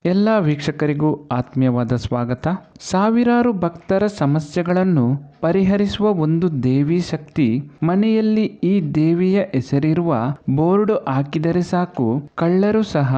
ಎಲ್ಲ ವೀಕ್ಷಕರಿಗೂ ಆತ್ಮೀಯವಾದ ಸ್ವಾಗತ. ಸಾವಿರಾರು ಭಕ್ತರ ಸಮಸ್ಯೆಗಳನ್ನು ಪರಿಹರಿಸುವ ಒಂದು ದೇವಿ ಶಕ್ತಿ. ಮನೆಯಲ್ಲಿ ಈ ದೇವಿಯ ಹೆಸರಿರುವ ಬೋರ್ಡ್ ಹಾಕಿದರೆ ಸಾಕು, ಕಳ್ಳರು ಸಹ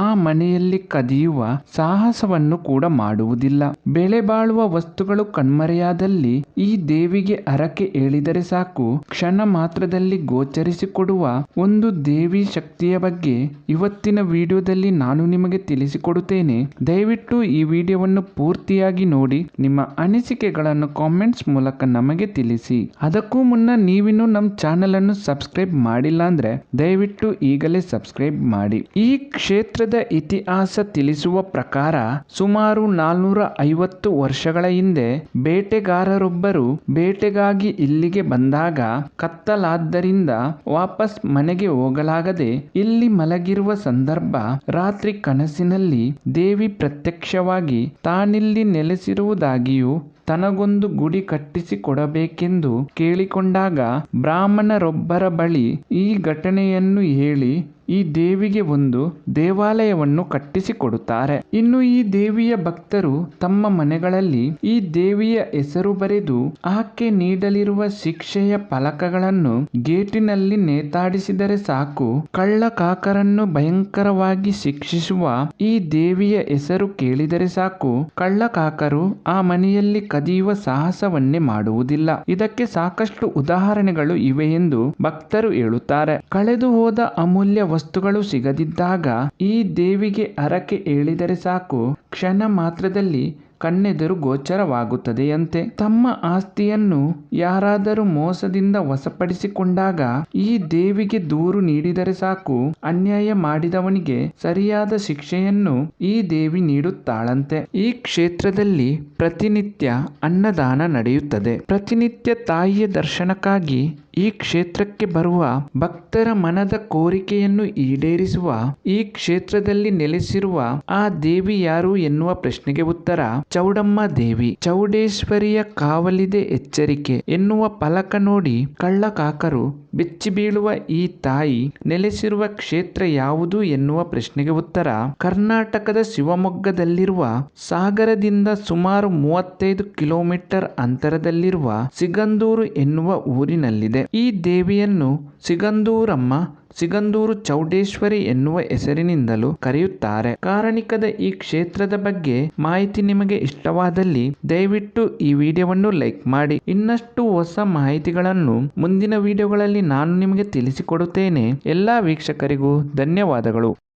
ಆ ಮನೆಯಲ್ಲಿ ಕದಿಯುವ ಸಾಹಸವನ್ನು ಕೂಡ ಮಾಡುವುದಿಲ್ಲ. ಬೆಲೆ ಬಾಳುವ ವಸ್ತುಗಳು ಕಣ್ಮರೆಯಾದಲ್ಲಿ ಈ ದೇವಿಗೆ ಹರಕೆ ಹೇಳಿದರೆ ಸಾಕು, ಕ್ಷಣ ಮಾತ್ರದಲ್ಲಿ ಗೋಚರಿಸಿಕೊಡುವ ಒಂದು ದೇವಿ ಶಕ್ತಿಯ ಬಗ್ಗೆ ಇವತ್ತಿನ ವಿಡಿಯೋದಲ್ಲಿ ನಾನು ನಿಮಗೆ ತಿಳಿಸಿಕೊಡುತ್ತೇನೆ. ದಯವಿಟ್ಟು ಈ ವಿಡಿಯೋವನ್ನು ಪೂರ್ತಿಯಾಗಿ ನೋಡಿ ನಿಮ್ಮ ಅನಿಸಿಕೆಗಳನ್ನು ಕಾಮೆಂಟ್ಸ್ ಮೂಲಕ ನಮಗೆ ತಿಳಿಸಿ. ಅದಕ್ಕೂ ಮುನ್ನ ನೀವಿನ್ನೂ ನಮ್ಮ ಚಾನೆಲ್ ಅನ್ನು ಸಬ್ಸ್ಕ್ರೈಬ್ ಮಾಡಿಲ್ಲ ಅಂದ್ರೆ ದಯವಿಟ್ಟು ಈಗಲೇ ಸಬ್ಸ್ಕ್ರೈಬ್ ಮಾಡಿ. ಈ ಕ್ಷೇತ್ರ ಇತಿಹಾಸ ತಿಳಿಸುವ ಪ್ರಕಾರ ಸುಮಾರು 450 ವರ್ಷಗಳ ಹಿಂದೆ ಬೇಟೆಗಾರರೊಬ್ಬರು ಬೇಟೆಗಾಗಿ ಇಲ್ಲಿಗೆ ಬಂದಾಗ ಕತ್ತಲಾದ್ದರಿಂದ ವಾಪಸ್ ಮನೆಗೆ ಹೋಗಲಾಗದೆ ಇಲ್ಲಿ ಮಲಗಿರುವ ಸಂದರ್ಭ ರಾತ್ರಿ ಕನಸಿನಲ್ಲಿ ದೇವಿ ಪ್ರತ್ಯಕ್ಷವಾಗಿ ತಾನಿಲ್ಲಿ ನೆಲೆಸಿರುವುದಾಗಿಯೂ ತನಗೊಂದು ಗುಡಿ ಕಟ್ಟಿಸಿ ಕೊಡಬೇಕೆಂದು ಕೇಳಿಕೊಂಡಾಗ ಬ್ರಾಹ್ಮಣರೊಬ್ಬರ ಬಳಿ ಈ ಘಟನೆಯನ್ನು ಹೇಳಿ ಈ ದೇವಿಗೆ ಒಂದು ದೇವಾಲಯವನ್ನು ಕಟ್ಟಿಸಿಕೊಡುತ್ತಾರೆ. ಇನ್ನು ಈ ದೇವಿಯ ಭಕ್ತರು ತಮ್ಮ ಮನೆಗಳಲ್ಲಿ ಈ ದೇವಿಯ ಹೆಸರು ಬರೆದು ಆಕೆ ನೀಡಲಿರುವ ಶಿಕ್ಷೆಯ ಫಲಕಗಳನ್ನು ಗೇಟಿನಲ್ಲಿ ನೇತಾಡಿಸಿದರೆ ಸಾಕು, ಕಳ್ಳ ಕಾಕರನ್ನು ಭಯಂಕರವಾಗಿ ಶಿಕ್ಷಿಸುವ ಈ ದೇವಿಯ ಹೆಸರು ಕೇಳಿದರೆ ಸಾಕು, ಕಳ್ಳ ಕಾಕರು ಆ ಮನೆಯಲ್ಲಿ ಕದಿಯುವ ಸಾಹಸವನ್ನೇ ಮಾಡುವುದಿಲ್ಲ. ಇದಕ್ಕೆ ಸಾಕಷ್ಟು ಉದಾಹರಣೆಗಳು ಇವೆ ಎಂದು ಭಕ್ತರು ಹೇಳುತ್ತಾರೆ. ಕಳೆದು ಹೋದ ಅಮೂಲ್ಯ ವಸ್ತುಗಳು ಸಿಗದಿದ್ದಾಗ ಈ ದೇವಿಗೆ ಹರಕೆ ಹೇಳಿದರೆ ಸಾಕು, ಕ್ಷಣ ಮಾತ್ರದಲ್ಲಿ ಕಣ್ಣೆದುರು ಗೋಚರವಾಗುತ್ತದೆಯಂತೆ. ತಮ್ಮ ಆಸ್ತಿಯನ್ನು ಯಾರಾದರೂ ಮೋಸದಿಂದ ವಶಪಡಿಸಿಕೊಂಡಾಗ ಈ ದೇವಿಗೆ ದೂರು ನೀಡಿದರೆ ಸಾಕು, ಅನ್ಯಾಯ ಮಾಡಿದವನಿಗೆ ಸರಿಯಾದ ಶಿಕ್ಷೆಯನ್ನು ಈ ದೇವಿ ನೀಡುತ್ತಾಳಂತೆ. ಈ ಕ್ಷೇತ್ರದಲ್ಲಿ ಪ್ರತಿನಿತ್ಯ ಅನ್ನದಾನ ನಡೆಯುತ್ತದೆ. ಪ್ರತಿನಿತ್ಯ ತಾಯಿಯ ದರ್ಶನಕ್ಕಾಗಿ ಈ ಕ್ಷೇತ್ರಕ್ಕೆ ಬರುವ ಭಕ್ತರ ಮನದ ಕೋರಿಕೆಯನ್ನು ಈಡೇರಿಸುವ ಈ ಕ್ಷೇತ್ರದಲ್ಲಿ ನೆಲೆಸಿರುವ ಆ ದೇವಿ ಯಾರು ಎನ್ನುವ ಪ್ರಶ್ನೆಗೆ ಉತ್ತರ ಚೌಡಮ್ಮ ದೇವಿ. ಚೌಡೇಶ್ವರಿಯ ಕಾವಲಿದೆ ಎಚ್ಚರಿಕೆ ಎನ್ನುವ ಫಲಕ ನೋಡಿ ಕಳ್ಳ ಕಾಕರು ಬೆಚ್ಚಿ ಬೀಳುವ ಈ ತಾಯಿ ನೆಲೆಸಿರುವ ಕ್ಷೇತ್ರ ಯಾವುದು ಎನ್ನುವ ಪ್ರಶ್ನೆಗೆ ಉತ್ತರ ಕರ್ನಾಟಕದ ಶಿವಮೊಗ್ಗದಲ್ಲಿರುವ ಸಾಗರದಿಂದ ಸುಮಾರು 35 ಕಿಲೋಮೀಟರ್ ಅಂತರದಲ್ಲಿರುವ ಸಿಗಂದೂರು ಎನ್ನುವ ಊರಿನಲ್ಲಿದೆ. ಈ ದೇವಿಯನ್ನು ಸಿಗಂದೂರಮ್ಮ, ಸಿಗಂದೂರು ಚೌಡೇಶ್ವರಿ ಎನ್ನುವ ಹೆಸರಿನಿಂದಲೂ ಕರೆಯುತ್ತಾರೆ. ಕಾರಣಿಕದ ಈ ಕ್ಷೇತ್ರದ ಬಗ್ಗೆ ಮಾಹಿತಿ ನಿಮಗೆ ಇಷ್ಟವಾದಲ್ಲಿ ದಯವಿಟ್ಟು ಈ ವಿಡಿಯೋವನ್ನು ಲೈಕ್ ಮಾಡಿ. ಇನ್ನಷ್ಟು ಹೊಸ ಮಾಹಿತಿಗಳನ್ನು ಮುಂದಿನ ವಿಡಿಯೋಗಳಲ್ಲಿ ನಾನು ನಿಮಗೆ ತಿಳಿಸಿಕೊಡುತ್ತೇನೆ. ಎಲ್ಲ ವೀಕ್ಷಕರಿಗೂ ಧನ್ಯವಾದಗಳು.